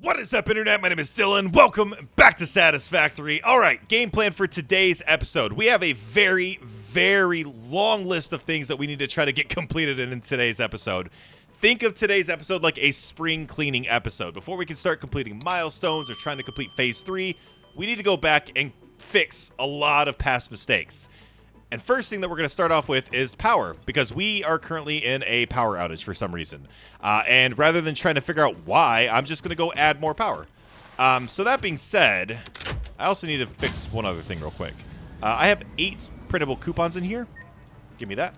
What is up, Internet? My name is Dylan. Welcome back to Satisfactory. All right, game plan for today's episode. We have a very long list of things that we need to try to get completed in today's episode. Think of today's episode like a spring cleaning episode. Before we can start completing milestones or trying to complete phase 3, we need to go back and fix a lot of past mistakes. And first thing that we're going to start off with is power, because we are currently in a power outage for some reason. And rather than trying to figure out why, I'm just going to go add more power. So that being said, I also need to fix one other thing real quick. I have 8 printable coupons in here. Give me that.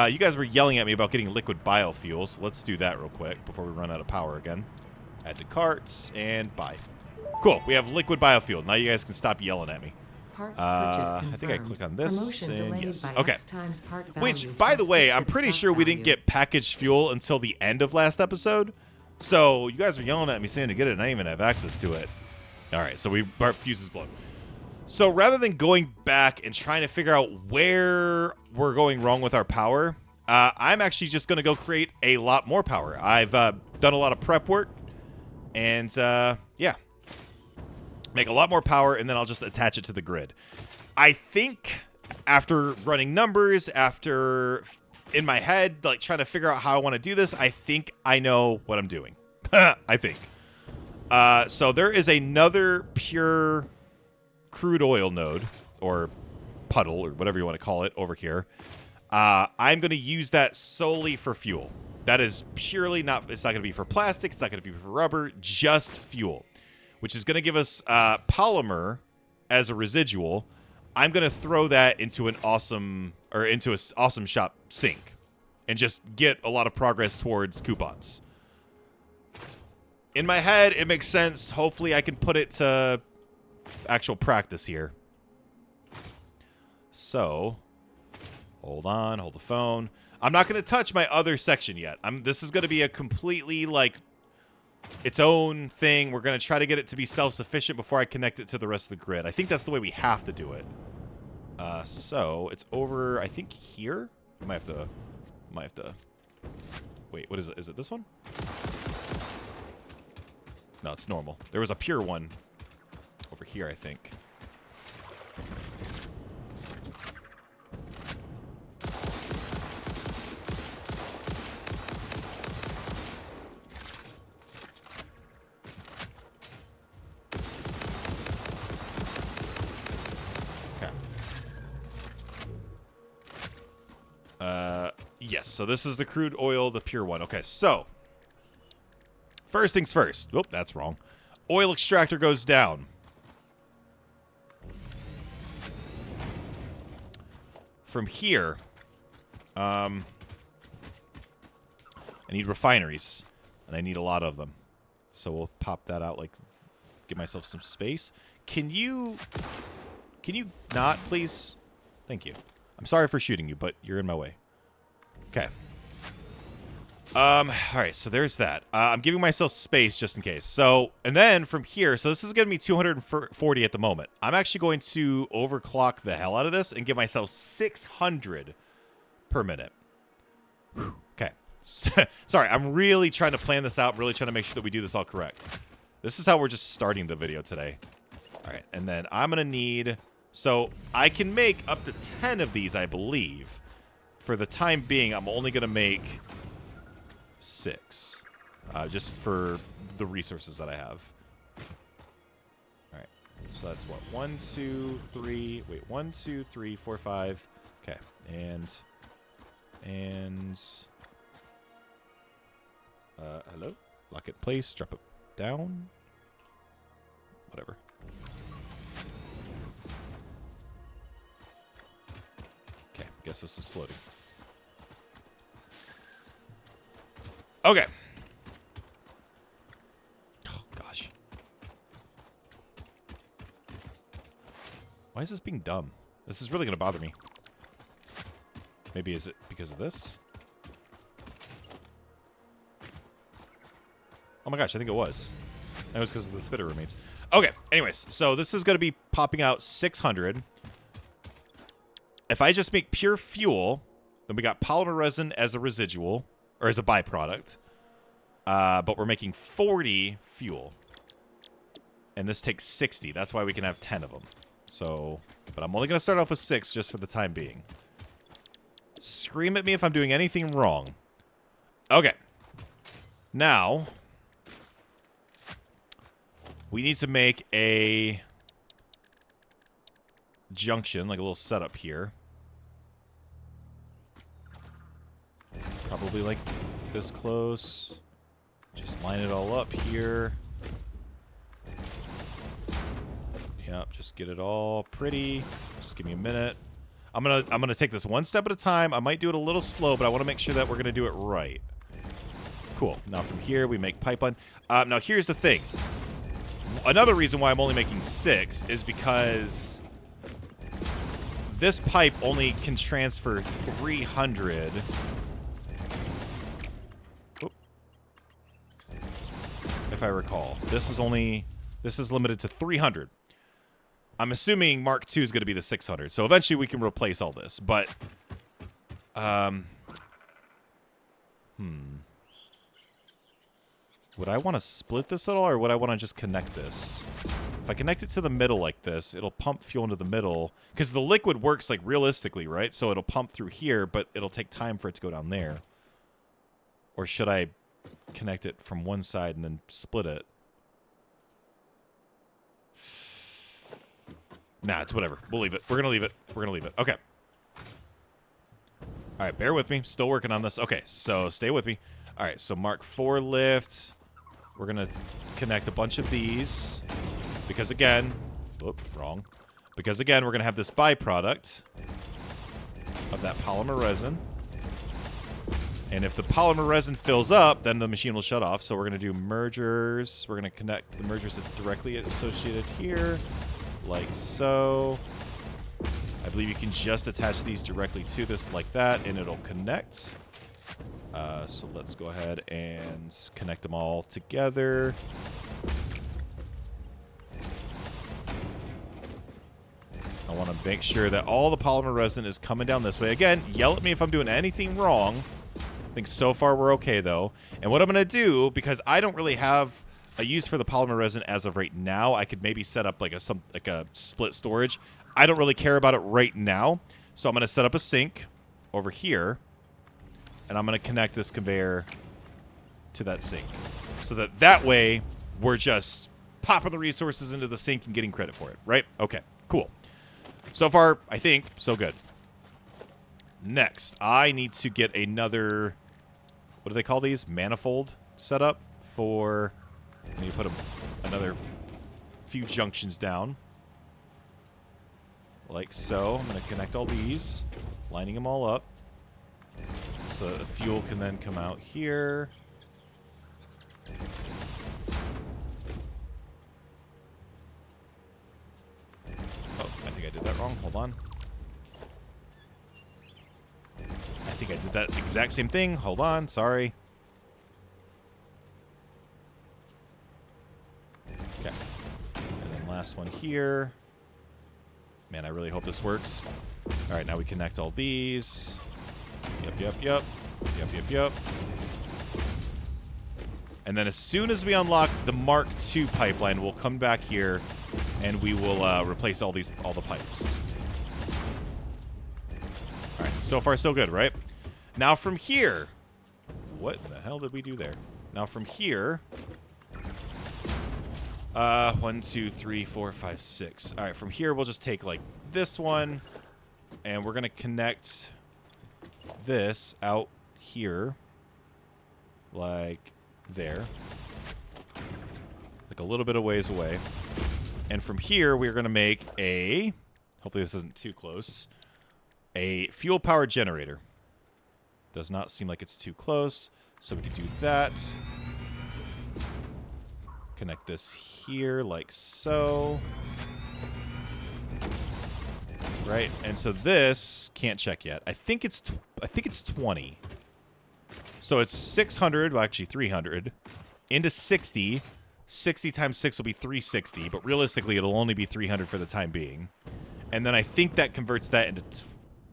You guys were yelling at me about getting liquid biofuel, so let's do that real quick before we run out of power again. Add to carts and buy. Cool, we have liquid biofuel. Now you guys can stop yelling at me. I think I click on this, and yes. Okay. Which, by the way, I'm pretty sure we didn't get packaged fuel until the end of last episode. So you guys are yelling at me saying to get it, and I didn't even have access to it. All right, so our fuse is blown. So rather than going back and trying to figure out where we're going wrong with our power, I'm actually just going to go create a lot more power. I've done a lot of prep work, and yeah. Make a lot more power, and then I'll just attach it to the grid. I think after running numbers, after in my head, like trying to figure out how I want to do this, I think I know what I'm doing. I think. So there is another pure crude oil node, or puddle, or whatever you want to call it, over here. I'm going to use that solely for fuel. That is purely not, it's not going to be for plastic, it's not going to be for rubber, just fuel. Which is going to give us polymer as a residual. I'm going to throw that into an awesome shop sink and just get a lot of progress towards coupons. In my head, it makes sense. Hopefully, I can put it to actual practice here. So, hold on, hold the phone. I'm not going to touch my other section yet. This is going to be a completely, like, its own thing. We're going to try to get it to be self-sufficient before I connect it to the rest of the grid. I think that's the way we have to do it. So it's over, I think, here. I might have to. Wait, what is it? Is it this one? No, it's normal. There was a pure one over here, I think. Yes, so this is the crude oil, the pure one. Okay, so first things first. Oop, that's wrong. Oil extractor goes down. From here, I need refineries, and I need a lot of them. So we'll pop that out, like, give myself some space. Can you not, please? Thank you. I'm sorry for shooting you, but you're in my way. Okay. All right, so there's that. I'm giving myself space just in case. So, and then from here, so this is going to be 240 at the moment. I'm actually going to overclock the hell out of this and give myself 600 per minute. Whew. Okay. Sorry, I'm really trying to plan this out. I'm really trying to make sure that we do this all correct. This is how we're just starting the video today. All right, and then I'm going to need... So, I can make up to 10 of these, I believe. For the time being, I'm only going to make 6. Just for the resources that I have. Alright. So that's what? 1, 2, 3... Wait, 1, 2, 3, 4, 5... Okay. And... hello? Lock it in place. Drop it down. Whatever. Okay, guess this is floating. Okay. Oh, gosh. Why is this being dumb? This is really going to bother me. Maybe is it because of this? Oh my gosh, I think it was. That was because of the spitter roommates. Okay, anyways, so this is going to be popping out 600. If I just make pure fuel, then we got polymer resin as a residual, or as a byproduct. But we're making 40 fuel. And this takes 60. That's why we can have 10 of them. So, but I'm only going to start off with 6 just for the time being. Scream at me if I'm doing anything wrong. Okay. Now, we need to make a junction, like a little setup here. Probably like this close. Just line it all up here. Yep, just get it all pretty. Just give me a minute. I'm gonna take this one step at a time. I might do it a little slow, but I want to make sure that we're gonna do it right. Cool. Now from here we make pipeline. Now here's the thing. Another reason why I'm only making 6 is because this pipe only can transfer 300. Oop. If I recall, this is limited to 300. I'm assuming Mark II is going to be the 600, so eventually we can replace all this. But, would I want to split this at all, or would I want to just connect this? If I connect it to the middle like this, it'll pump fuel into the middle. Because the liquid works, like, realistically, right? So it'll pump through here, but it'll take time for it to go down there. Or should I connect it from one side and then split it? Nah, it's whatever. We'll leave it. We're going to leave it. We're going to leave it. Okay. All right, bear with me. Still working on this. Okay, so stay with me. All right, so Mark IV lift. We're going to connect a bunch of these. Because, again... Whoop, wrong. Because, again, we're going to have this byproduct of that polymer resin. And if the polymer resin fills up, then the machine will shut off. So we're going to do mergers. We're going to connect the mergers that's directly associated here. Like so. I believe you can just attach these directly to this like that, and it'll connect. So let's go ahead and connect them all together. I want to make sure that all the polymer resin is coming down this way. Again, yell at me if I'm doing anything wrong. I think so far we're okay, though. And what I'm going to do, because I don't really have a use for the polymer resin as of right now, I could maybe set up like a split storage. I don't really care about it right now. So I'm going to set up a sink over here. And I'm going to connect this conveyor to that sink. So that way, we're just popping the resources into the sink and getting credit for it, right? Okay, cool. So far, I think, so good. Next, I need to get another, what do they call these? Manifold setup for, I need to put another few junctions down. Like so. I'm going to connect all these, lining them all up. So the fuel can then come out here. Oh, I think I did that wrong. Hold on. I think I did that exact same thing. Hold on. Sorry. Okay. And then last one here. Man, I really hope this works. All right, now we connect all these. Yep. And then as soon as we unlock the Mark II pipeline, we'll come back here and we will replace all the pipes. All right, so far so good, right? Now from here, what the hell did we do there? Now from here, 1, 2, 3, 4, 5, 6. All right, from here we'll just take like this one, and we're gonna connect this out here, like there, like a little bit of ways away. And from here, we're going to make a, hopefully this isn't too close, a fuel power generator. Does not seem like it's too close, so we can do that. Connect this here, like so. Right, and so this can't check yet. I think it's 20. So it's 600, well actually 300, into 60. 60 times 6 will be 360, but realistically it'll only be 300 for the time being. And then I think that converts that into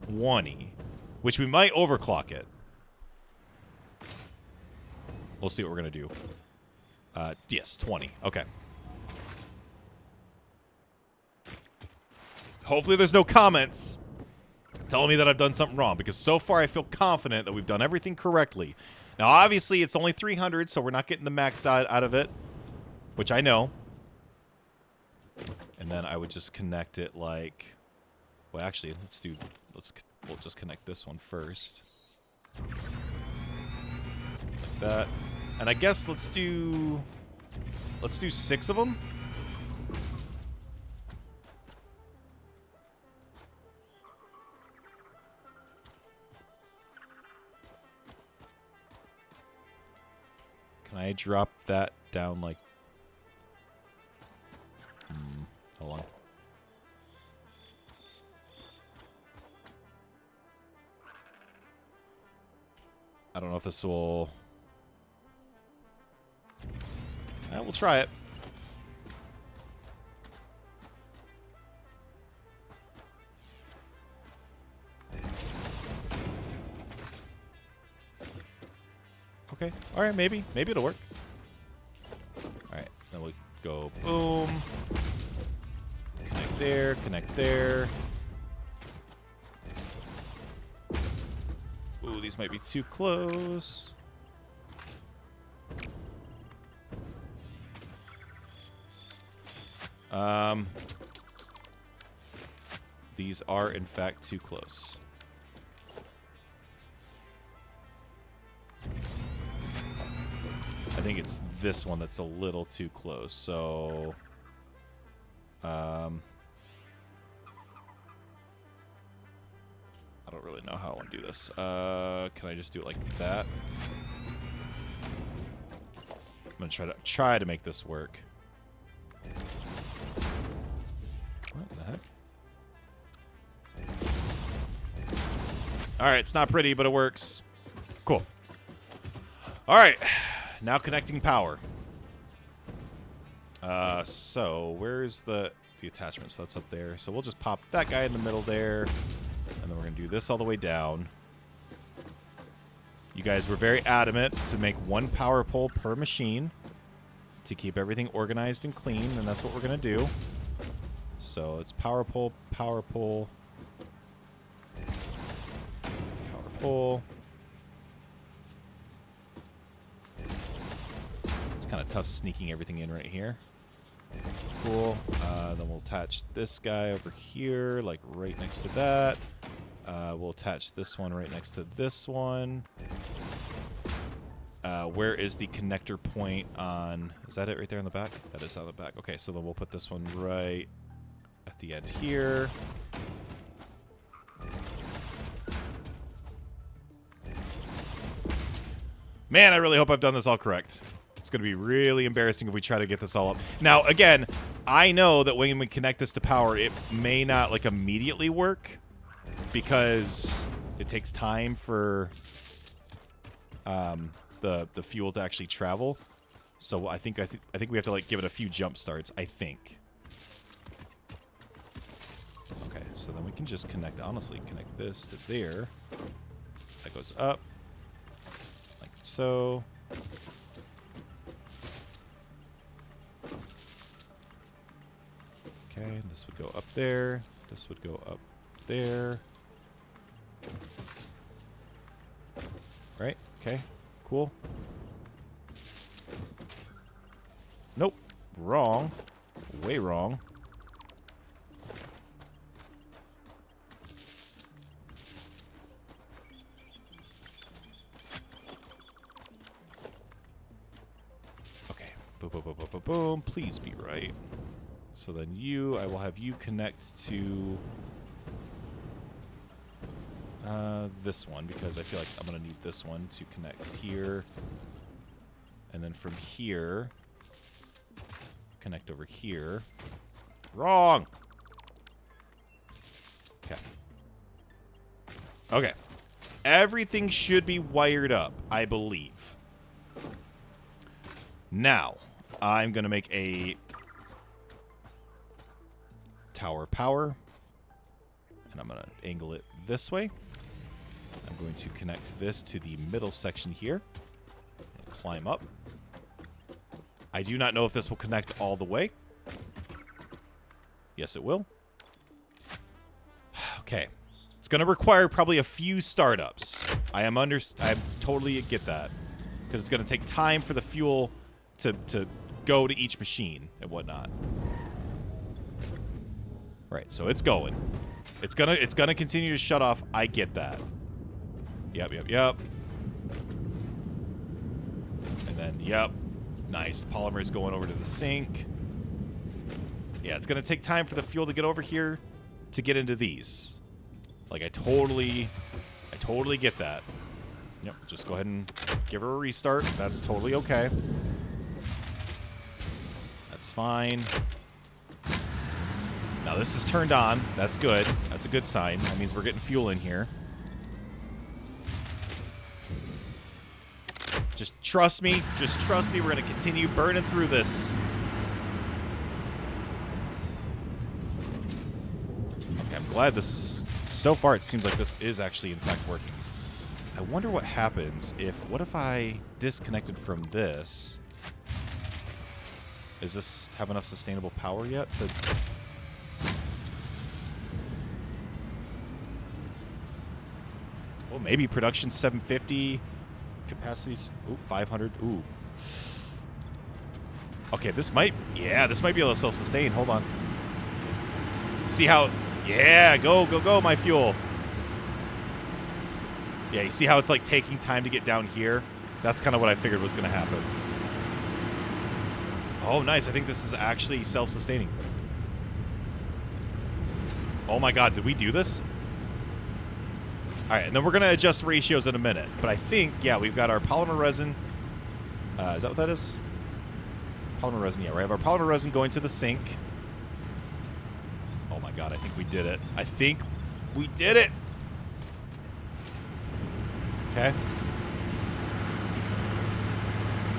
20, which we might overclock it. We'll see what we're going to do. Yes, 20. Okay. Hopefully there's no comments telling me that I've done something wrong, because so far I feel confident that we've done everything correctly. Now, obviously, it's only 300, so we're not getting the max out of it, which I know. And then I would just connect it like... Well, actually, we'll just connect this one first. Like that. And I guess let's do 6 of them. Can I drop that down like... hold on. I don't know if this will... we'll try it. Okay. All right, maybe. Maybe it'll work. All right. Then we'll go boom. Connect there. Connect there. Ooh, these might be too close. These are, in fact, too close. I think it's this one that's a little too close, so... I don't really know how I want to do this. Can I just do it like that? I'm gonna try to make this work. What the heck? Alright, it's not pretty, but it works. Cool. Alright, now connecting power. So, where's the attachment? So that's up there. So we'll just pop that guy in the middle there. And then we're going to do this all the way down. You guys were very adamant to make 1 power pole per machine to keep everything organized and clean, and that's what we're going to do. So it's power pole, power pole, power pole. It's kind of tough sneaking everything in right here. Cool. Then we'll attach this guy over here, like right next to that. We'll attach this one right next to this one. Where is the connector point on... Is that it right there in the back? That is on the back. Okay, so then we'll put this one right at the end here. Man, I really hope I've done this all correct. It's going to be really embarrassing if we try to get this all up. Now, again, I know that when we connect this to power, it may not, like, immediately work because it takes time for the fuel to actually travel. So I think we have to, like, give it a few jump starts, I think. Okay, so then we can just honestly connect this to there. That goes up, like so. Okay, this would go up there. This would go up there. Right? Okay. Cool. Nope. Wrong. Way wrong. Okay. Boom, boom, boom, boom, boom, boom. Please be right. So then I will have you connect to this one, because I feel like I'm going to need this one to connect here. And then from here, connect over here. Wrong! Okay. Okay. Everything should be wired up, I believe. Now, I'm going to make a tower power, and I'm going to angle it this way. I'm going to connect this to the middle section here. climb up. I do not know if this will connect all the way. Yes, it will. Okay. It's going to require probably a few startups. I totally get that. Because it's going to take time for the fuel to go to each machine and whatnot. Right, so it's going. It's gonna continue to shut off. I get that. Yep. And then, yep. Nice. Polymer's going over to the sink. Yeah, it's gonna take time for the fuel to get over here to get into these. Like, I totally get that. Yep, just go ahead and give her a restart. That's totally okay. That's fine. Now this is turned on. That's good. That's a good sign. That means we're getting fuel in here. Just trust me. Just trust me. We're going to continue burning through this. Okay, I'm glad this is... So far, it seems like this is actually, in fact, working. I wonder what happens if... What if I disconnected from this? Does this have enough sustainable power yet to... Well, maybe production 750, capacities 500. Ooh. Okay, this might be able to self-sustain. Hold on. See how? Yeah, go, my fuel. Yeah, you see how it's like taking time to get down here? That's kind of what I figured was going to happen. Oh, nice. I think this is actually self-sustaining. Oh my God, did we do this? All right, and then we're going to adjust ratios in a minute. But I think, yeah, we've got our polymer resin. Is that what that is? Polymer resin, yeah. We have our polymer resin going to the sink. Oh, my God, I think we did it. I think we did it. Okay.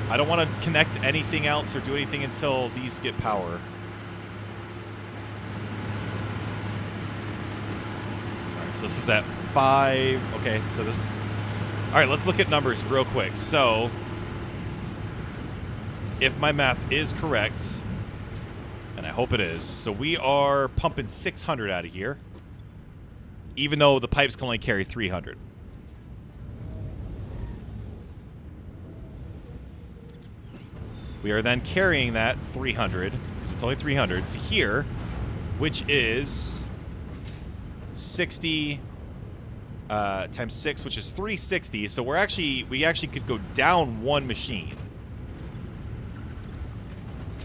I don't want to connect anything else or do anything until these get power. So this is at 5. Okay, so this... All right, let's look at numbers real quick. So, if my math is correct, and I hope it is, so we are pumping 600 out of here, even though the pipes can only carry 300. We are then carrying that 300, because it's only 300, to here, which is... 60 times 6, which is 360. So we actually could go down one machine.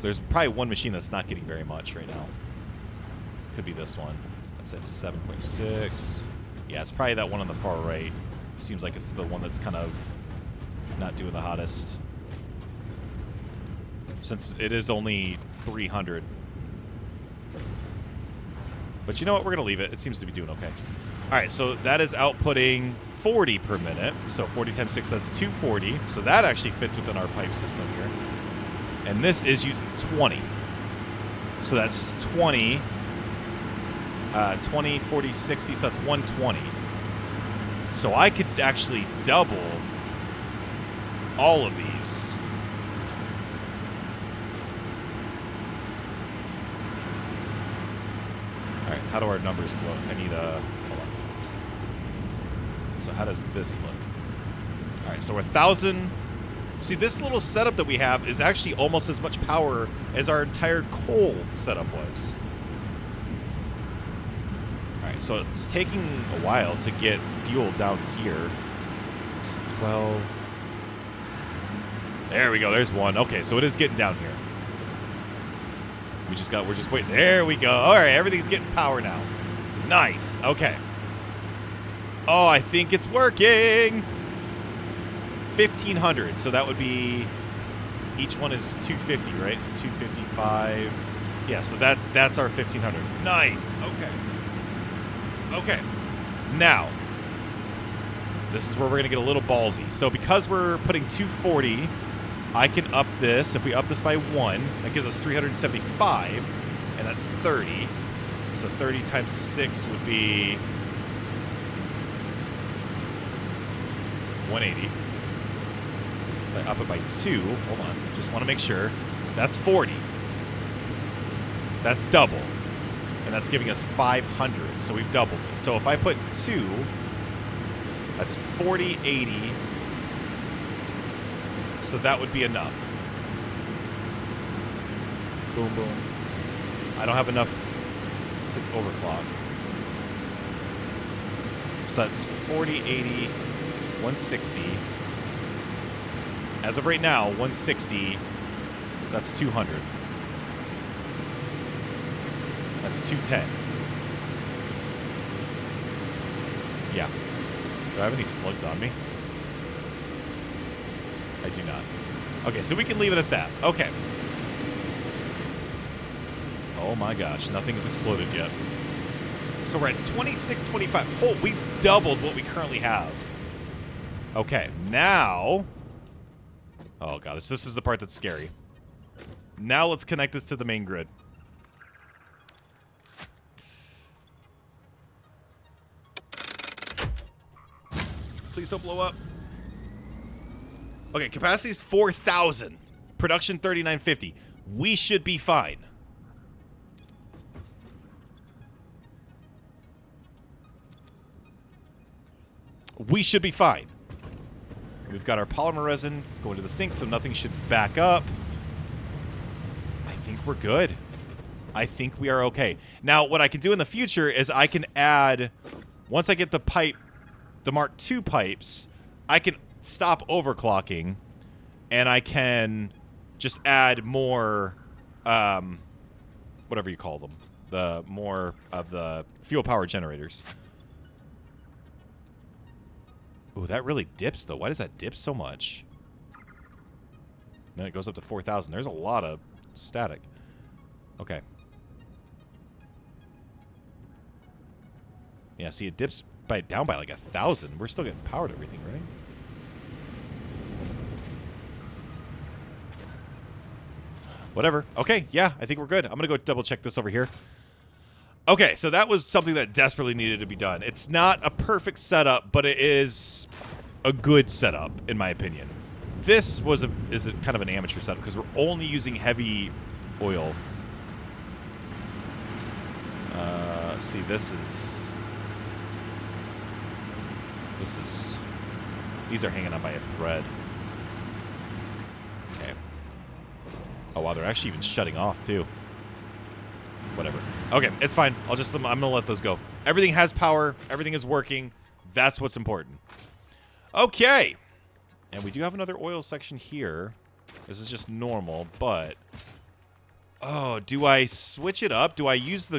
There's probably one machine that's not getting very much right now. Could be this one. That's at 7.6. Yeah, it's probably that one on the far right. Seems like it's the one that's kind of not doing the hottest. Since it is only 300. But you know what? We're going to leave it. It seems to be doing okay. All right, so that is outputting 40 per minute. So 40 times 6, that's 240. So that actually fits within our pipe system here. And this is using 20. So that's 20. 20, 40, 60, so that's 120. So I could actually double all of these. All right, how do our numbers look? I need a... Hold on. So how does this look? All right, so we're 1,000... See, this little setup that we have is actually almost as much power as our entire coal setup was. All right, so it's taking a while to get fuel down here. So 12... There we go, there's one. Okay, so it is getting down here. We're just waiting. There we go. All right, everything's getting power now. Nice. Okay. Oh, I think it's working. 1,500. So that would be, each one is 250, right? So 255. Yeah, so that's our 1,500. Nice. Okay. Okay. Now, this is where we're going to get a little ballsy. So because we're putting 240... I can up this. If we up this by 1, that gives us 375, and that's 30. So 30 times 6 would be 180. So I up it by 2. Hold on. Just want to make sure. That's 40. That's double. And that's giving us 500. So we've doubled it. So if I put 2, that's 40, 80. So that would be enough. Boom, boom. I don't have enough to overclock. So that's 40, 80, 160. As of right now, 160, that's 200. That's 210. Yeah. Do I have any slugs on me? I do not. Okay, so we can leave it at that. Okay. Oh my gosh, nothing's exploded yet. So we're at 2625. Oh, we've doubled what we currently have. Okay, now... Oh god, this is the part that's scary. Now let's connect this to the main grid. Please don't blow up. Okay, capacity is 4,000. Production 3,950. We should be fine. We should be fine. We've got our polymer resin going to the sink, so nothing should back up. I think we're good. I think we are okay. Now, what I can do in the future is I can add, once I get the pipe, the Mark II pipes, I can stop overclocking, and I can just add more, whatever you call them, the more of the fuel power generators. Ooh, that really dips, though. Why does that dip so much? Then it goes up to 4,000. There's a lot of static. Okay. Yeah, see, it dips down by like 1,000. We're still getting power to everything, right? Whatever. Okay, yeah, I think we're good. I'm going to go double check this over here. Okay, so that was something that desperately needed to be done. It's not a perfect setup, but it is a good setup, in my opinion. This is kind of an amateur setup because we're only using heavy oil. See, these are hanging on by a thread. Okay. Oh wow, they're actually even shutting off too. Whatever. Okay, it's fine. I'm gonna let those go. Everything has power. Everything is working. That's what's important. Okay. And we do have another oil section here. This is just normal, but... Oh, do I switch it up? Do I use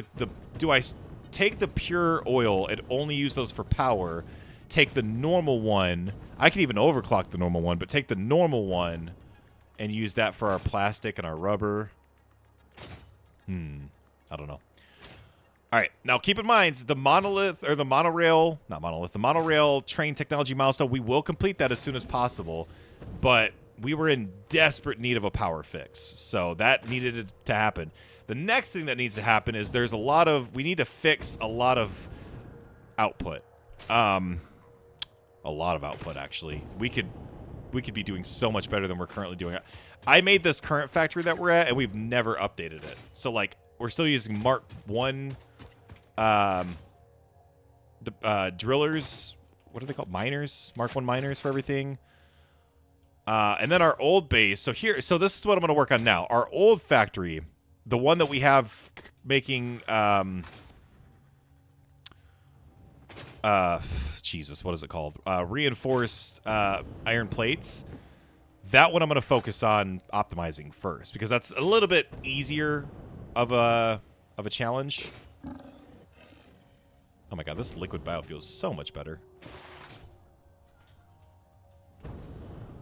do I take the pure oil and only use those for power? Take the normal one. I can even overclock the normal one, but take the normal one and use that for our plastic and our rubber. I don't know. All right, now keep in mind the the monorail train technology milestone. We will complete that as soon as possible, but we were in desperate need of a power fix, so that needed to happen. The next thing that needs to happen is we need to fix a lot of output. A lot of output, actually. We could be doing so much better than we're currently doing. I made this current factory that we're at, and we've never updated it. So, like, we're still using Mark 1 drillers. What are they called? Miners? Mark 1 miners for everything. And then our old base. So this is what I'm going to work on now. Our old factory, the one that we have making... Jesus, what is it called? Reinforced iron plates. That one I'm going to focus on optimizing first, because that's a little bit easier of a challenge. Oh my god, this liquid bio feels so much better.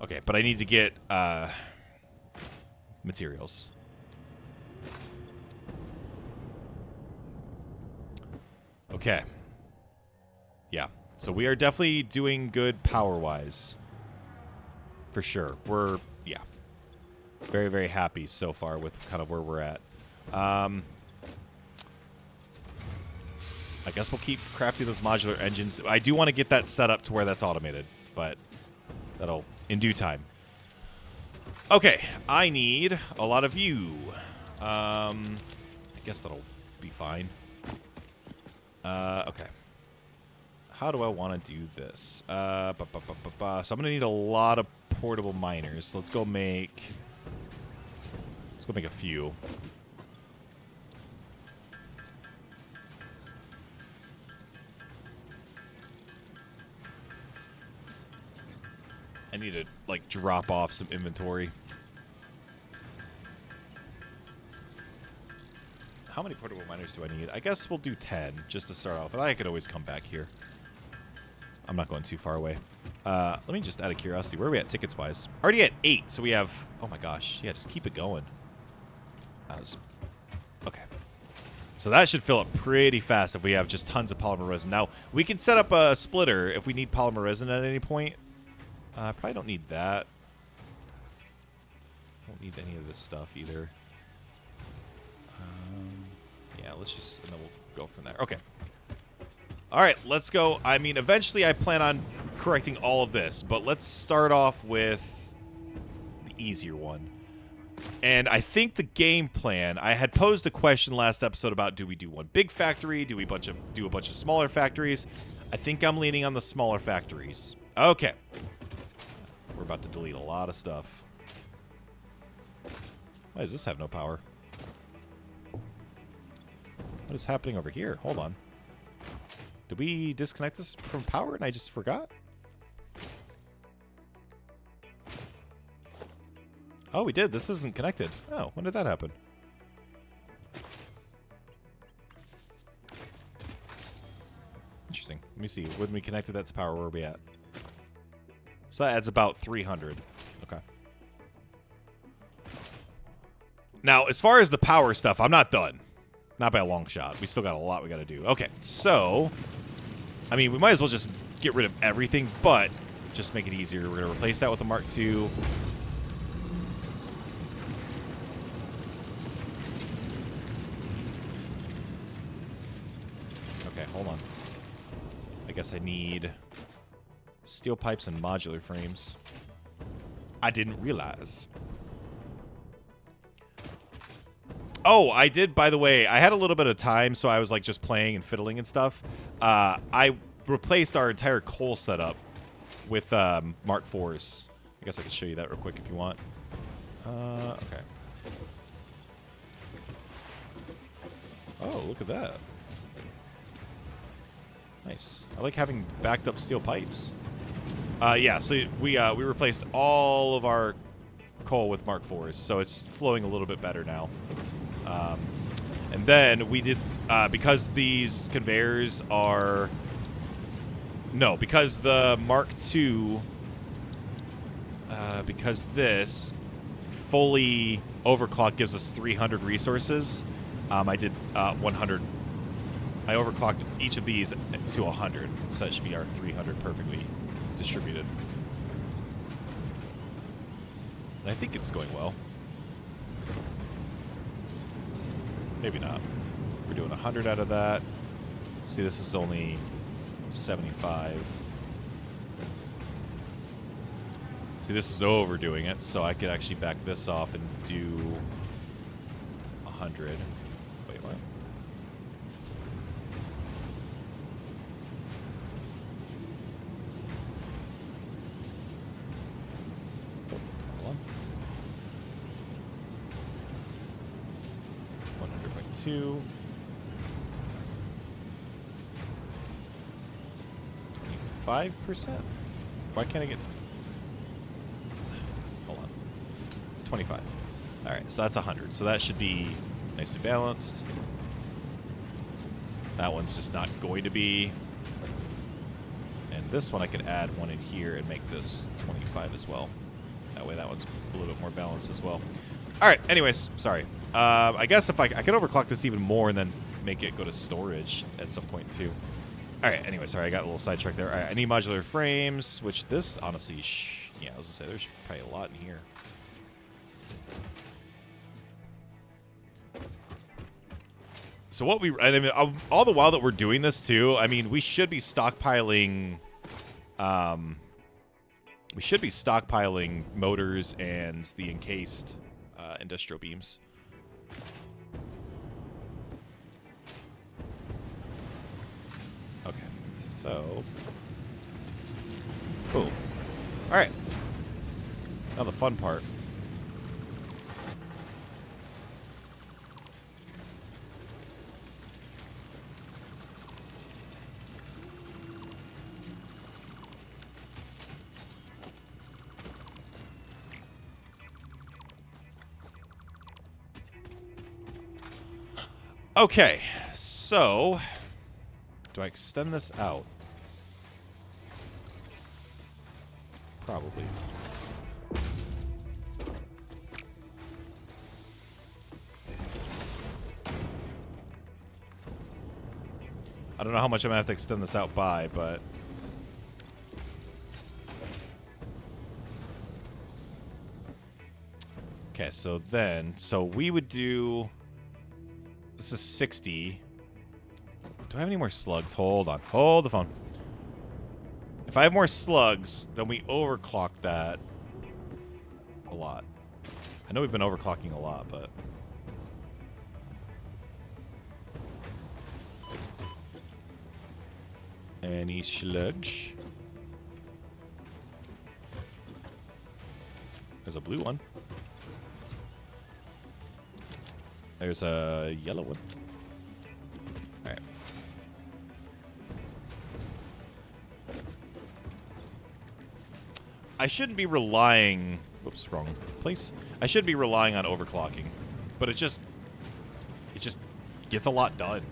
Okay, but I need to get materials. Okay. Yeah, so we are definitely doing good power-wise. For sure. We're, yeah, very, very happy so far with kind of where we're at. I guess we'll keep crafting those modular engines. I do want to get that set up to where that's automated, but that'll in due time. Okay, I need a lot of you. I guess that'll be fine. Okay. How do I want to do this? So I'm going to need a lot of portable miners. Let's go make a few. I need to, like, drop off some inventory. How many portable miners do I need? I guess we'll do 10 just to start off. I could always come back here. I'm not going too far away. Let me just out of curiosity, where are we at tickets-wise? Already at 8, so we have... Oh, my gosh. Yeah, just keep it going. Okay. So that should fill up pretty fast if we have just tons of polymer resin. Now, we can set up a splitter if we need polymer resin at any point. Probably don't need that. Don't need any of this stuff either. Yeah, let's just... And then we'll go from there. Okay. All right, let's go. I mean, eventually I plan on correcting all of this, but let's start off with the easier one. And I think the game plan, I had posed a question last episode about, do we do one big factory? Do we do a bunch of smaller factories? I think I'm leaning on the smaller factories. Okay. We're about to delete a lot of stuff. Why does this have no power? What is happening over here? Hold on. Did we disconnect this from power and I just forgot? Oh, we did. This isn't connected. Oh, when did that happen? Interesting. Let me see. When we connected that to power, where are we at? So that adds about 300. Okay. Now, as far as the power stuff, I'm not done. Not by a long shot. We still got a lot we got to do. Okay, so... I mean, we might as well just get rid of everything, but just make it easier. We're going to replace that with a Mark II. Okay, hold on. I guess I need steel pipes and modular frames. I didn't realize. Oh, I did, by the way. I had a little bit of time, so I was like just playing and fiddling and stuff. I replaced our entire coal setup with Mark IVs. I guess I could show you that real quick if you want. Okay. Oh, look at that. Nice. I like having backed up steel pipes. Yeah, so we replaced all of our coal with Mark IVs, so it's flowing a little bit better now. And then we did, because these conveyors are... No, because the Mark II, because this fully overclock gives us 300 resources, I did 100. I overclocked each of these to 100, so that should be our 300 perfectly distributed. And I think it's going well. Maybe not. We're doing 100 out of that. See, this is only 75. See, this is overdoing it, so I could actually back this off and do 100. Wait, what? Hold on. 100.2. 5%? Why can't I get... Hold on. 25. Alright, so that's 100. So that should be nicely balanced. That one's just not going to be. And this one I could add one in here and make this 25 as well. That way that one's a little bit more balanced as well. Alright, anyways, sorry. I guess if I could overclock this even more and then make it go to storage at some point too. Alright, anyway, sorry, I got a little sidetracked there. Alright, I need modular frames, which this, honestly, yeah, I was going to say, there's probably a lot in here. So what we, I mean, all the while that we're doing this, too, I mean, we should be stockpiling, We should be stockpiling motors and the encased industrial beams. Okay, so... Cool. Alright. Now the fun part. Okay, so do I extend this out? Probably. I don't know how much I'm going to have to extend this out by, but... Okay, so we would do... This is 60. Do I have any more slugs? Hold on. Hold the phone. If I have more slugs, then we overclock that a lot. I know we've been overclocking a lot, but... Any slugs? There's a blue one. There's a yellow one. Alright. I shouldn't be relying... Whoops, wrong place. I shouldn't be relying on overclocking. But it just gets a lot done.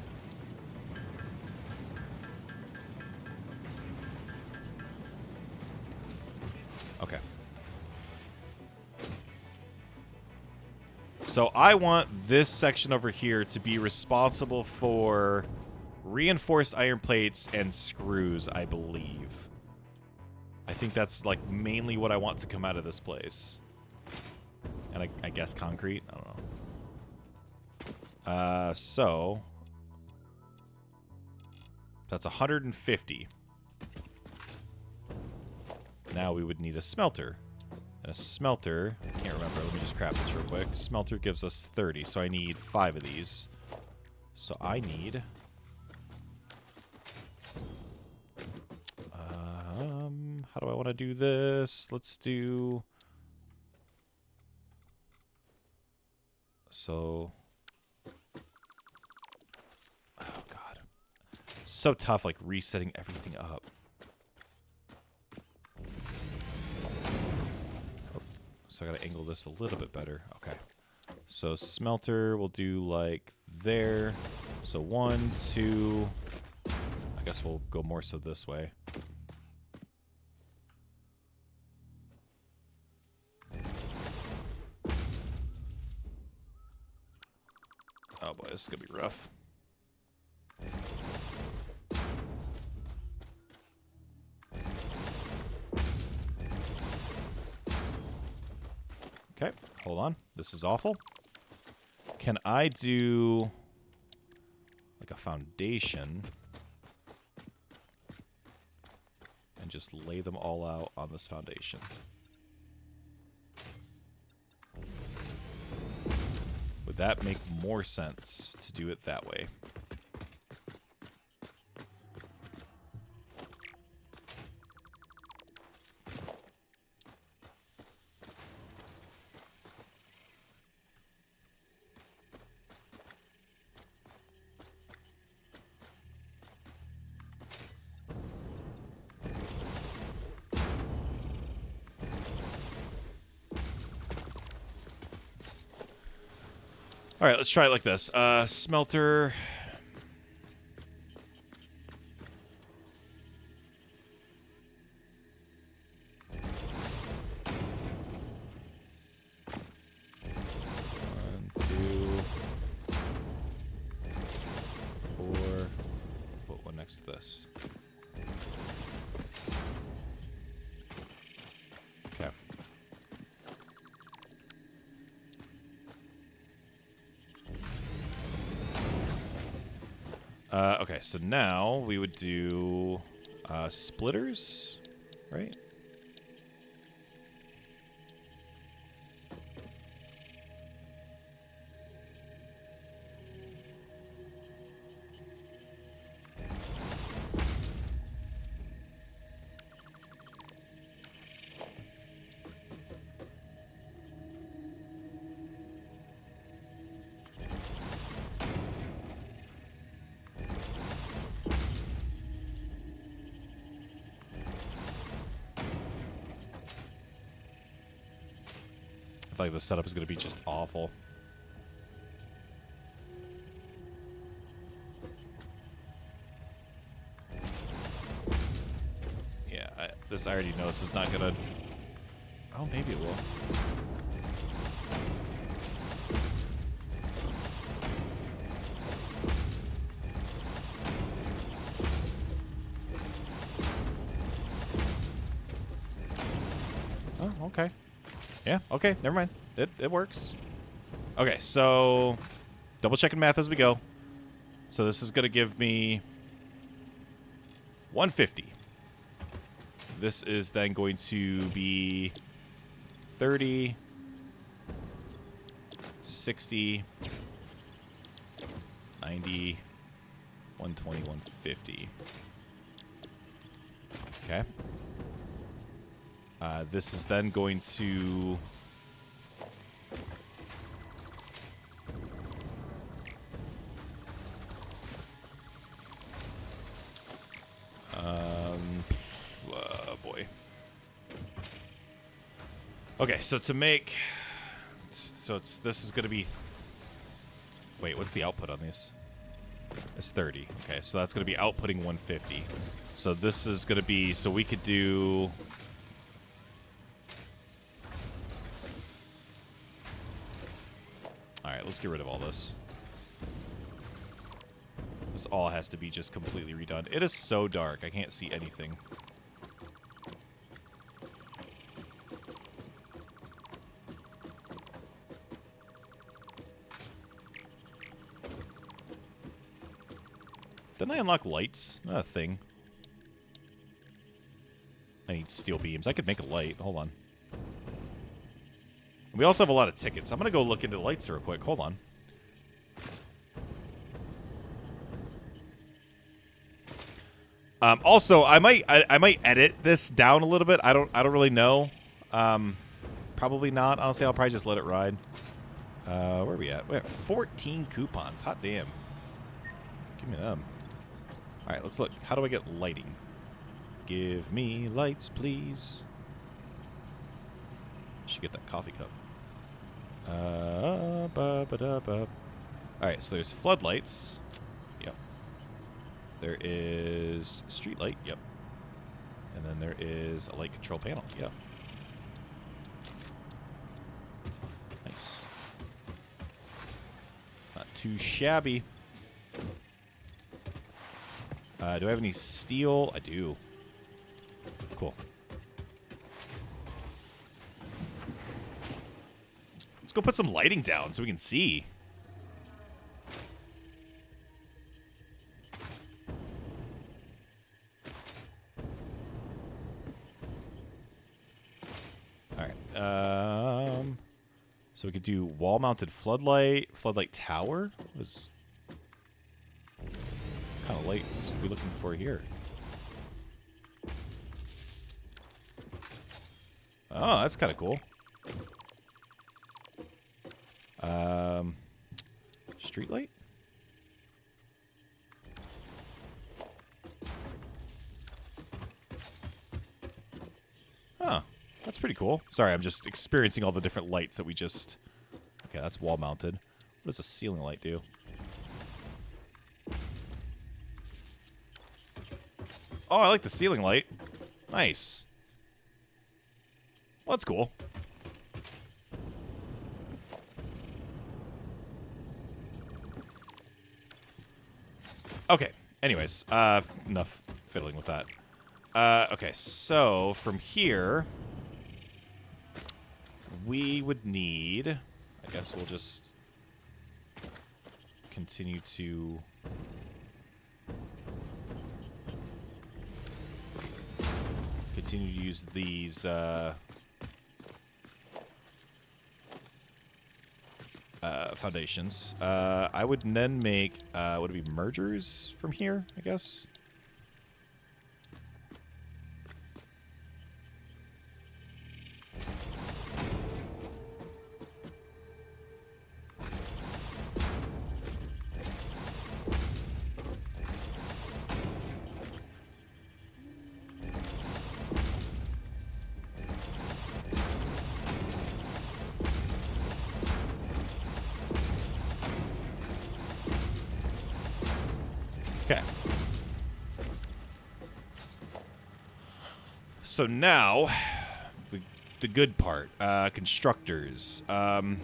Okay. So I want this section over here to be responsible for reinforced iron plates and screws, I believe. I think that's like mainly what I want to come out of this place. And I guess concrete? I don't know. So that's 150. Now we would need a smelter. And a smelter, I can't remember, let me just craft this real quick. Smelter gives us 30, so I need 5 of these. So I need... how do I want to do this? Let's do... So... Oh, God. So tough, like, resetting everything up. So I gotta angle this a little bit better. Okay. So smelter we'll do like there. So 1, 2. I guess we'll go more so this way. Oh boy, this is gonna be rough. Okay, hold on. This is awful. Can I do like a foundation and just lay them all out on this foundation? Would that make more sense to do it that way? All right, let's try it like this. Smelter. One, 2, 4. Put one next to this. Okay. Okay, so now we would do splitters, right? feel like the setup is going to be just awful. Yeah, I already know this is not going to... Oh, maybe it will. Oh, okay. Yeah, okay, never mind. It works. Okay, so double checking math as we go. So this is going to give me 150. This is then going to be 30, 60, 90, 120, 150. Okay. This is then going to... boy. Okay, so to make... So this is going to be... Wait, what's the output on these? It's 30. Okay, so that's going to be outputting 150. So this is going to be... So we could do... Alright, let's get rid of all this. This all has to be just completely redone. It is so dark, I can't see anything. Didn't I unlock lights? Not a thing. I need steel beams. I could make a light. Hold on. We also have a lot of tickets. I'm going to go look into lights real quick. Hold on. Also, I might edit this down a little bit. I don't really know. Probably not. Honestly, I'll probably just let it ride. Where are we at? We have 14 coupons. Hot damn. Give me them. All right, let's look. How do I get lighting? Give me lights, please. Should get that coffee cup. Alright, so there's floodlights. Yep. There is street light. Yep. And then there is a light control panel. Yep. Nice. Not too shabby. Do I have any steel? I do. Cool. Go put some lighting down so we can see. All right. So we could do wall-mounted floodlight tower. What kind of light are we looking for here? Oh, that's kind of cool. Street light? Huh. That's pretty cool. Sorry, I'm just experiencing all the different lights that we just... Okay, that's wall mounted. What does a ceiling light do? Oh, I like the ceiling light. Nice. Well, that's cool. Okay. Anyways, enough fiddling with that. Okay, so from here, we would need... I guess we'll just continue to... Continue to use these, foundations. I would then make, would it be mergers from here, I guess? Okay. So now, the good part, constructors. So I'm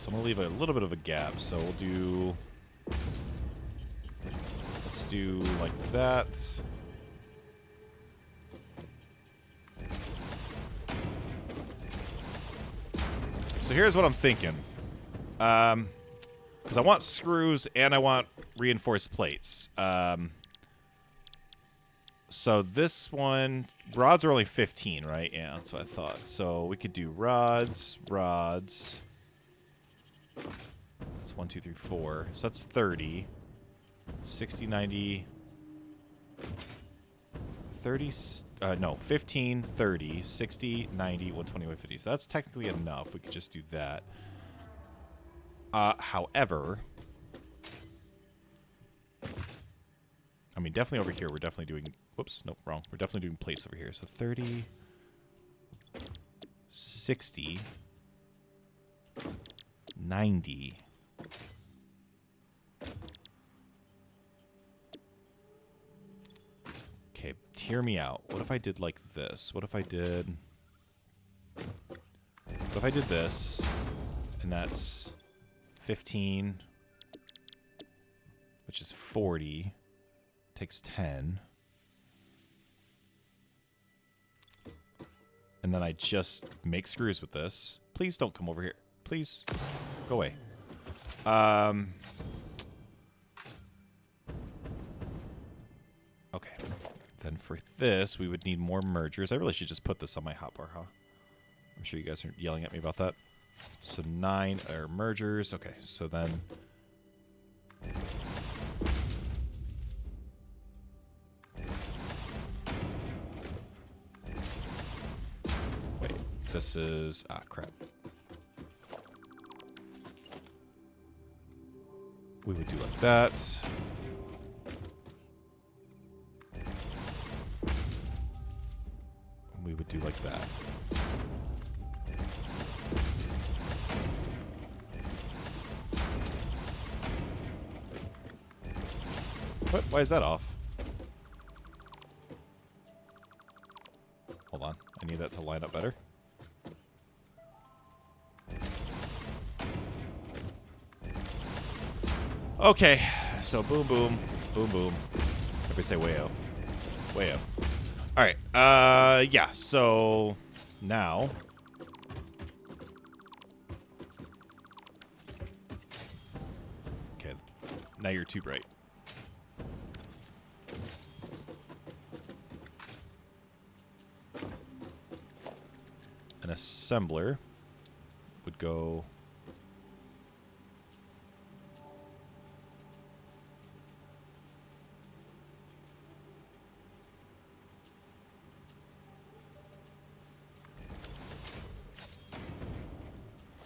gonna leave a little bit of a gap. So we'll do. Let's do like that. So here's what I'm thinking. Because I want screws and I want reinforced plates. So this one, rods are only 15, right? Yeah, that's what I thought. So we could do rods. That's 1, 2, 3, 4. So that's 30. 60, 90. 30, no, 15, 30, 60, 90, 120, 150. So that's technically enough. We could just do that. However, I mean, definitely over here, we're definitely doing, whoops, nope, wrong. We're definitely doing plates over here. So 30, 60, 90. Okay, hear me out. What if I did like this? What if I did this, and that's 15, which is 40, takes 10, and then I just make screws with this. Please don't come over here. Please, go away. Okay. Then for this, we would need more mergers. I really should just put this on my hotbar, huh? I'm sure you guys are yelling at me about that. So 9 are mergers. Okay, so then... Wait, this is... Ah, crap. We would do like that. We would do like that. What? Why is that off? Hold on. I need that to line up better. Okay. So boom, boom, boom, boom. Everybody say wayo. Wayo. Alright, yeah, so now okay, now you're too bright. An assembler would go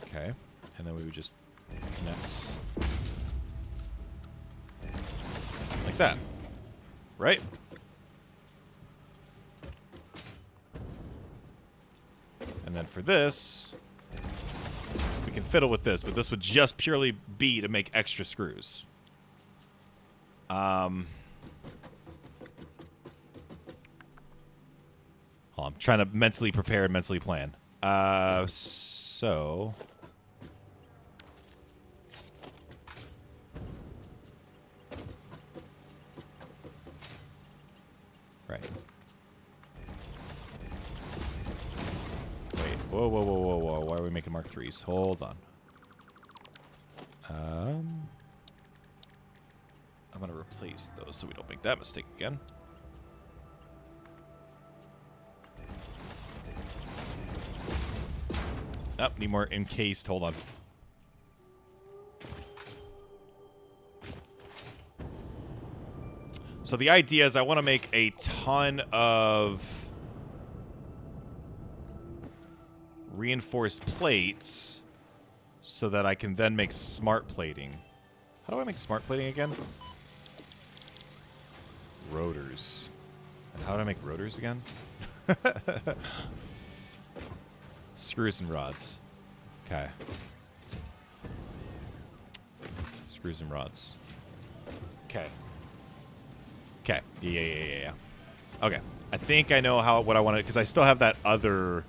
okay, and then we would just connect like that, right? And then for this, we can fiddle with this, but this would just purely be to make extra screws. Hold on, I'm trying to mentally prepare and mentally plan. So... Right. Wait. Whoa, whoa, whoa, whoa, whoa. Why are we making Mark 3s? Hold on. I'm going to replace those so we don't make that mistake again. Oh, need more encased. Hold on. So the idea is I want to make a ton of reinforced plates so that I can then make smart plating. How do I make smart plating again? Rotors. And how do I make rotors again? Screws and rods. Okay. Screws and rods. Okay. Okay. Yeah. Okay. I think I know what I want to, because I still have that other.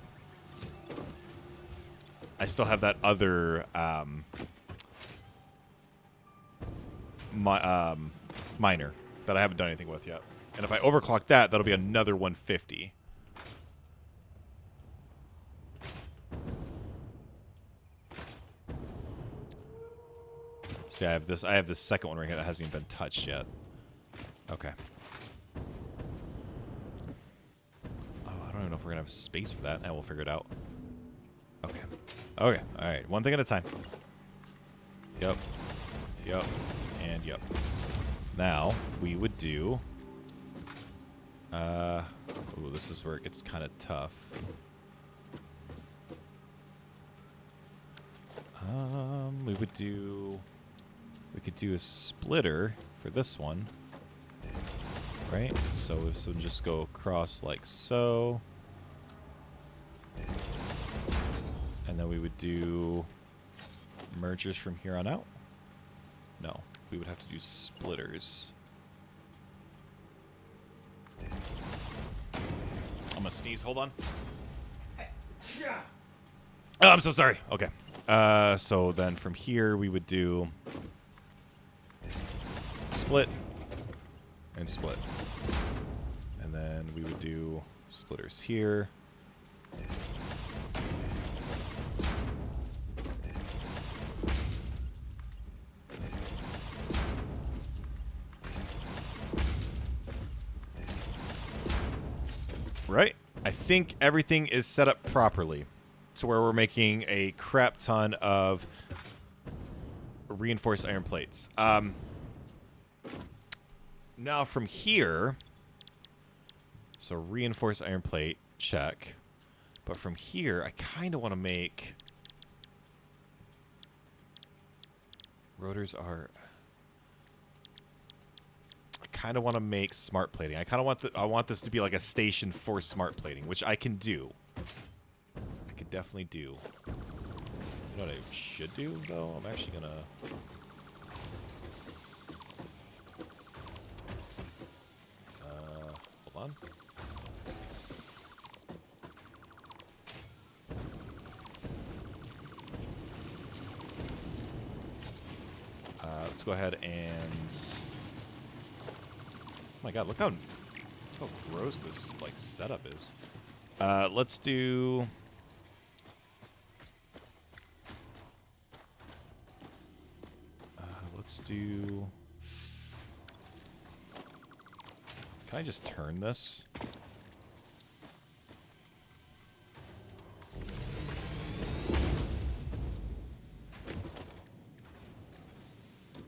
Miner that I haven't done anything with yet. And if I overclock that, that'll be another 150. See, I have this second one right here that hasn't even been touched yet. Okay. Oh, I don't even know if we're gonna have space for that. Now we'll figure it out. Okay. Okay. All right. One thing at a time. Yep. Yep. And yep. Now we would do. Ooh, this is where it gets kind of tough. We could do a splitter for this one, right? So this would just go across like so, and then we would do mergers from here on out. No, we would have to do splitters. I'm gonna sneeze. Hold on. Oh, I'm so sorry. Okay. So then from here we would do split and split. And then we would do splitters here. Right? I think everything is set up properly to where we're making a crap ton of reinforced iron plates. Now from here, so reinforced iron plate, check. But from here, I kind of want to make rotors are. I kind of want to make smart plating. I want this to be like a station for smart plating, which I can do. I could definitely do. You know what I should do though? I'm actually gonna. Hold on. Let's go ahead and. Oh my god! Look how gross this like setup is. Let's do. Let's do. Can I just turn this?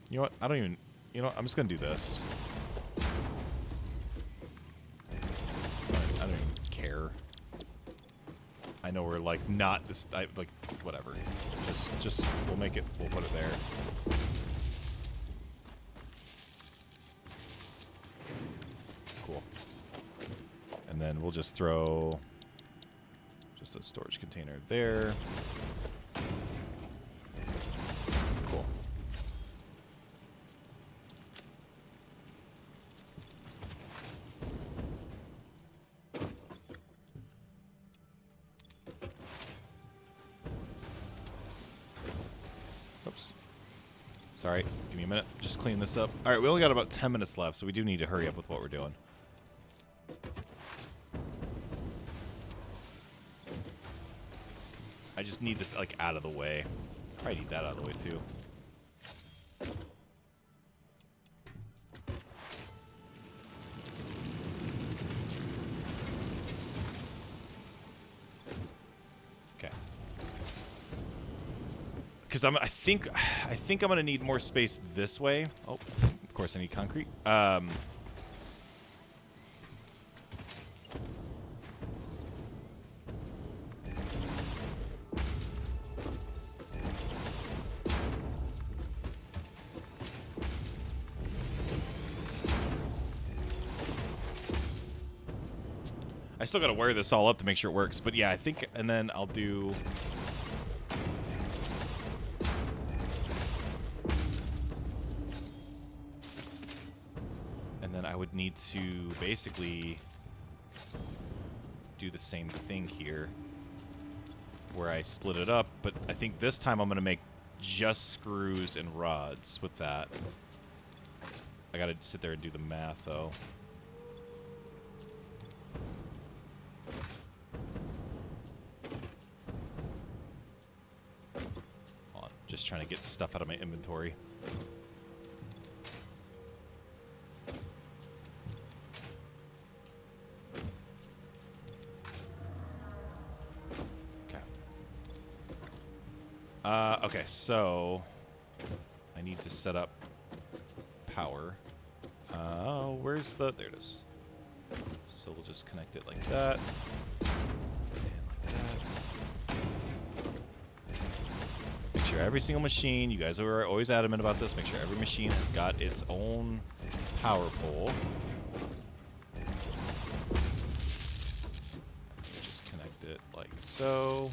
You know what? I don't even. You know what? I'm just gonna do this. I don't even care. I know we're like not this. Like whatever. Just we'll make it. We'll put it there. Cool. And then we'll just throw just a storage container there. Cool. Oops. Sorry. Give me a minute. Just clean this up. All right, we only got about 10 minutes left, so we do need to hurry up with what we're doing. I just need this, like, out of the way. Probably need that out of the way, too. Okay. Because I think I'm gonna need more space this way. Oh, of course I need concrete. I still gotta wire this all up to make sure it works, but yeah, I think, and then I'll do. would need to basically do the same thing here, where I split it up, but I think this time I'm going to make just screws and rods with that. I got to sit there and do the math, though. Hold on, just trying to get stuff out of my inventory. Okay, so I need to set up power. Where's the... There it is. So we'll just connect it like that. And like that. Make sure every single machine, you guys are always adamant about this, make sure every machine has got its own power pole. Just connect it like so.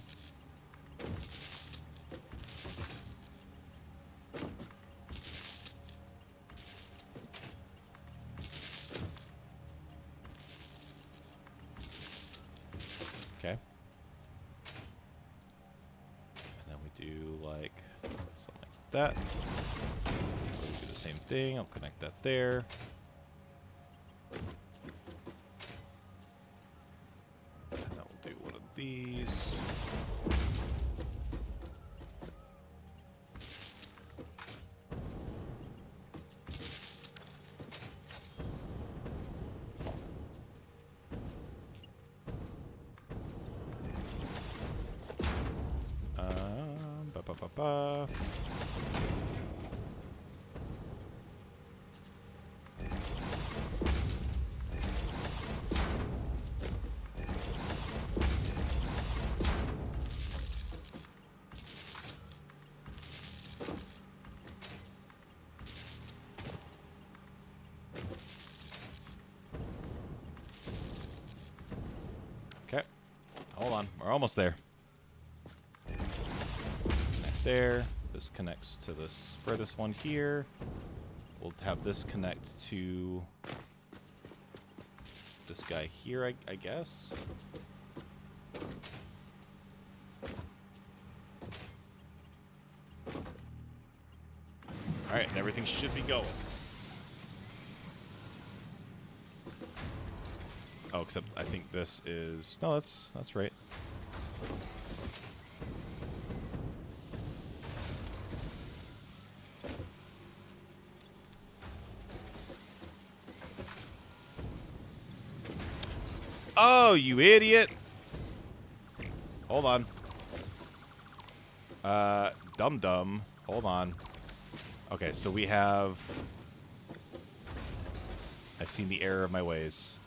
Okay. And then we do like something like that. So we do the same thing. I'll connect that there. And then we'll do one of these. Ba-ba-ba-ba. Okay. Hold on. We're almost there. There. This connects to this furthest one here. We'll have this connect to this guy here, I guess. Alright, and everything should be going. Oh, except I think this is... No, that's right. Oh, you idiot! Hold on. Dum-dum. Hold on. Okay, so we have... I've seen the error of my ways.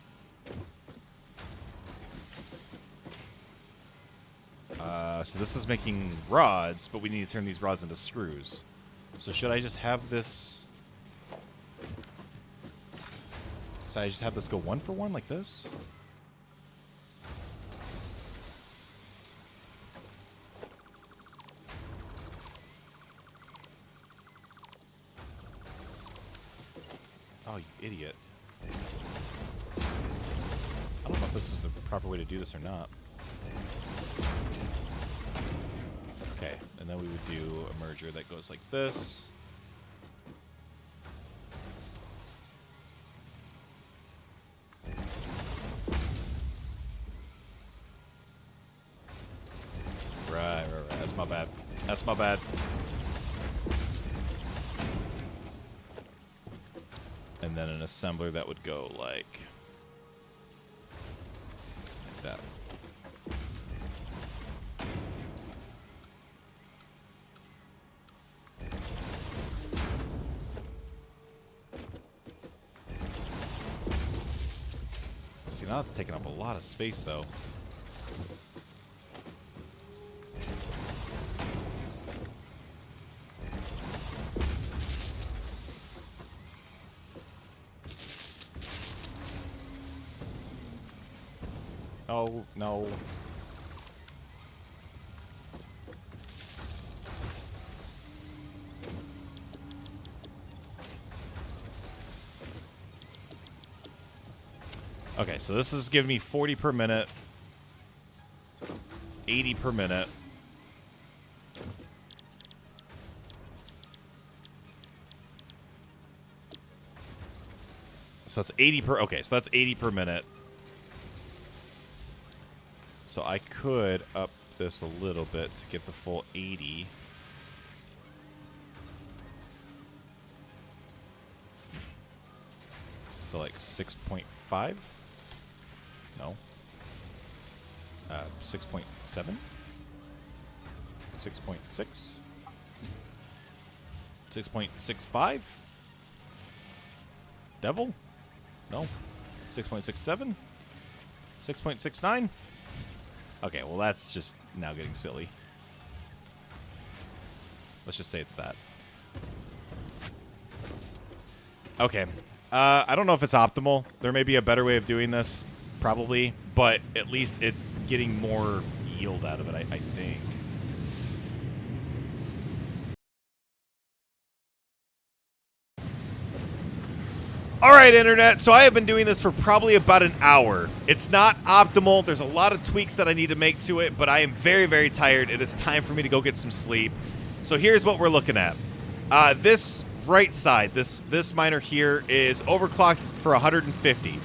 So this is making rods, but we need to turn these rods into screws. So should I just have this... Should I just have this go 1 for 1 like this? Oh, you idiot. I don't know if this is the proper way to do this or not. Okay, and then we would do a merger that goes like this. Right. That's my bad. That's my bad. And then an assembler that would go like that. See, now it's taking up a lot of space though. Oh, no. Okay, so this is giving me 40 per minute, 80 per minute. So that's 80 per, okay, so that's 80 per minute. So I could up this a little bit to get the full 80. So like 6.5? No. 6.7? 6.6? 6.65? Devil? No. 6.67? 6.69? Okay, well that's just now getting silly. Let's just say it's that. Okay. I don't know if it's optimal. There may be a better way of doing this, probably, but at least it's getting more yield out of it, I think. All right, Internet, so I have been doing this for probably about an hour. It's not optimal. There's a lot of tweaks that I need to make to it, but I am very, very tired. It is time for me to go get some sleep. So here's what we're looking at. This right side, this miner here is overclocked for 150.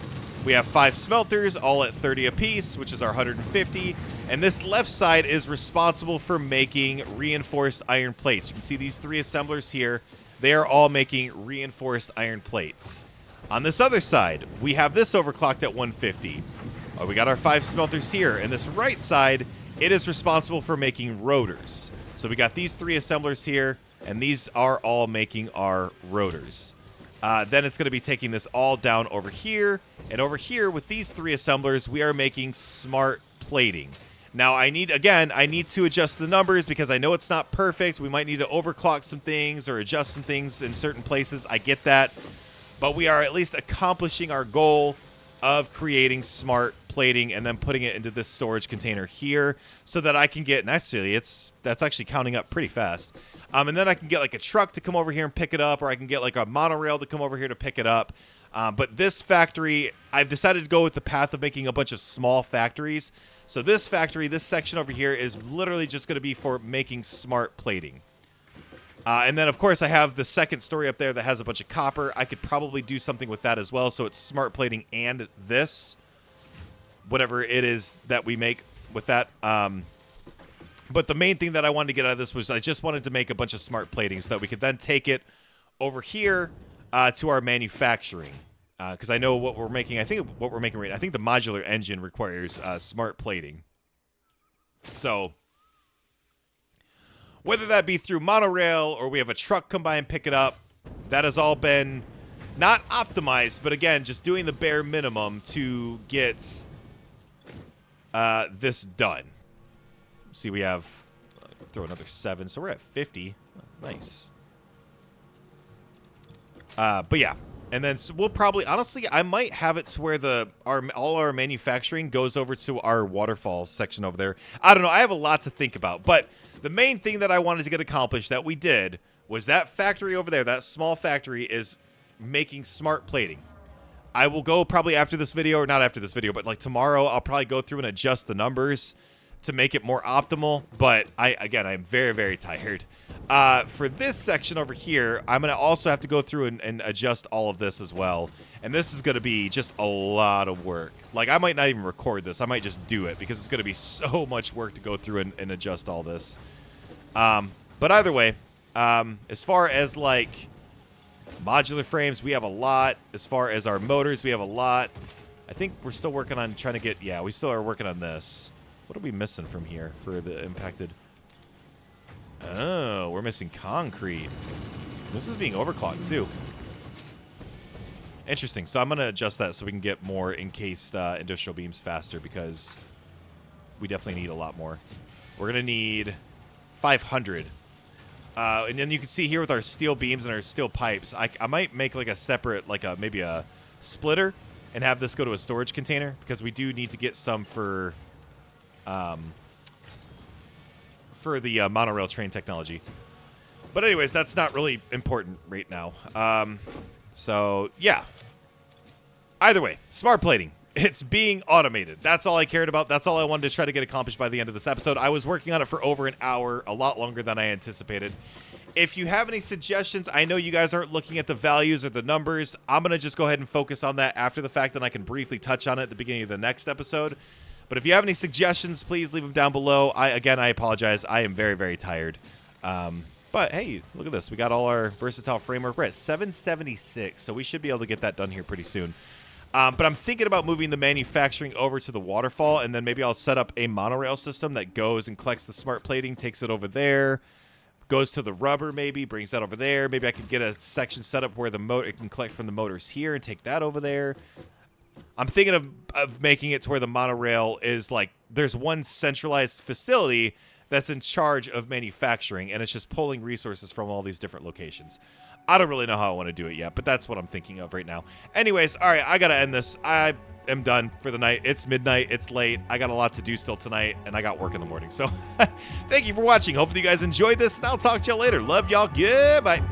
We have 5 smelters, all at 30 apiece, which is our 150. And this left side is responsible for making reinforced iron plates. You can see these 3 assemblers here. They are all making reinforced iron plates. On this other side, we have this overclocked at 150. We got our 5 smelters here. And this right side, it is responsible for making rotors. So we got these 3 assemblers here, and these are all making our rotors. Then it's going to be taking this all down over here. And over here, with these 3 assemblers, we are making smart plating. Now, I need to adjust the numbers because I know it's not perfect. We might need to overclock some things or adjust some things in certain places. I get that. But we are at least accomplishing our goal of creating smart plating and then putting it into this storage container here so that I can get, and actually that's actually counting up pretty fast. And then I can get like a truck to come over here and pick it up, or I can get like a monorail to come over here to pick it up. But this factory, I've decided to go with the path of making a bunch of small factories. So this factory, this section over here is literally just going to be for making smart plating. And then, of course, I have the second story up there that has a bunch of copper. I could probably do something with that as well. So it's smart plating and this, whatever it is that we make with that. But the main thing that I wanted to get out of this was I just wanted to make a bunch of smart plating so that we could then take it over here to our manufacturing. Because I know what we're making. I think what we're making right now, I think the modular engine requires smart plating. So whether that be through monorail or we have a truck come by and pick it up, that has all been not optimized, but again, just doing the bare minimum to get this done. See, we have, throw another 7, so we're at 50. Nice. But yeah, and then so we'll probably, honestly, I might have it to where all our manufacturing goes over to our waterfall section over there. I don't know. I have a lot to think about, but the main thing that I wanted to get accomplished that we did was that factory over there, that small factory, is making smart plating. I will go probably after this video, or not after this video, but like tomorrow, I'll probably go through and adjust the numbers to make it more optimal. But I'm very, very tired. For this section over here, I'm going to also have to go through and adjust all of this as well. And this is going to be just a lot of work. Like, I might not even record this. I might just do it because it's going to be so much work to go through and adjust all this. But either way, as far as like modular frames, we have a lot. As far as our motors, we have a lot. I think we're still working on trying to get, yeah, we still are working on this. What are we missing from here for the impacted? Oh, we're missing concrete. This is being overclocked too. Interesting. So I'm going to adjust that so we can get more encased industrial beams faster because we definitely need a lot more. We're going to need 500. And then you can see here with our steel beams and our steel pipes, I might make like a separate, like maybe a splitter and have this go to a storage container because we do need to get some for the monorail train technology. But anyways, that's not really important right now. So, yeah. Either way, smart plating. It's being automated. That's all I cared about. That's all I wanted to try to get accomplished by the end of this episode. I was working on it for over an hour, a lot longer than I anticipated. If you have any suggestions, I know you guys aren't looking at the values or the numbers. I'm going to just go ahead and focus on that after the fact, and I can briefly touch on it at the beginning of the next episode. But if you have any suggestions, please leave them down below. I apologize. I am very, very tired. But hey, look at this. We got all our versatile framework. We're at 776, so we should be able to get that done here pretty soon. But I'm thinking about moving the manufacturing over to the waterfall, and then maybe I'll set up a monorail system that goes and collects the smart plating, takes it over there, goes to the rubber maybe, brings that over there. Maybe I could get a section set up where the motor it can collect from the motors here and take that over there. I'm thinking of making it to where the monorail is like there's one centralized facility that's in charge of manufacturing, and it's just pulling resources from all these different locations. I don't really know how I want to do it yet, but that's what I'm thinking of right now. Anyways, all right, I got to end this. I am done for the night. It's midnight. It's late. I got a lot to do still tonight, and I got work in the morning. So thank you for watching. Hopefully you guys enjoyed this, and I'll talk to y'all later. Love y'all. Goodbye.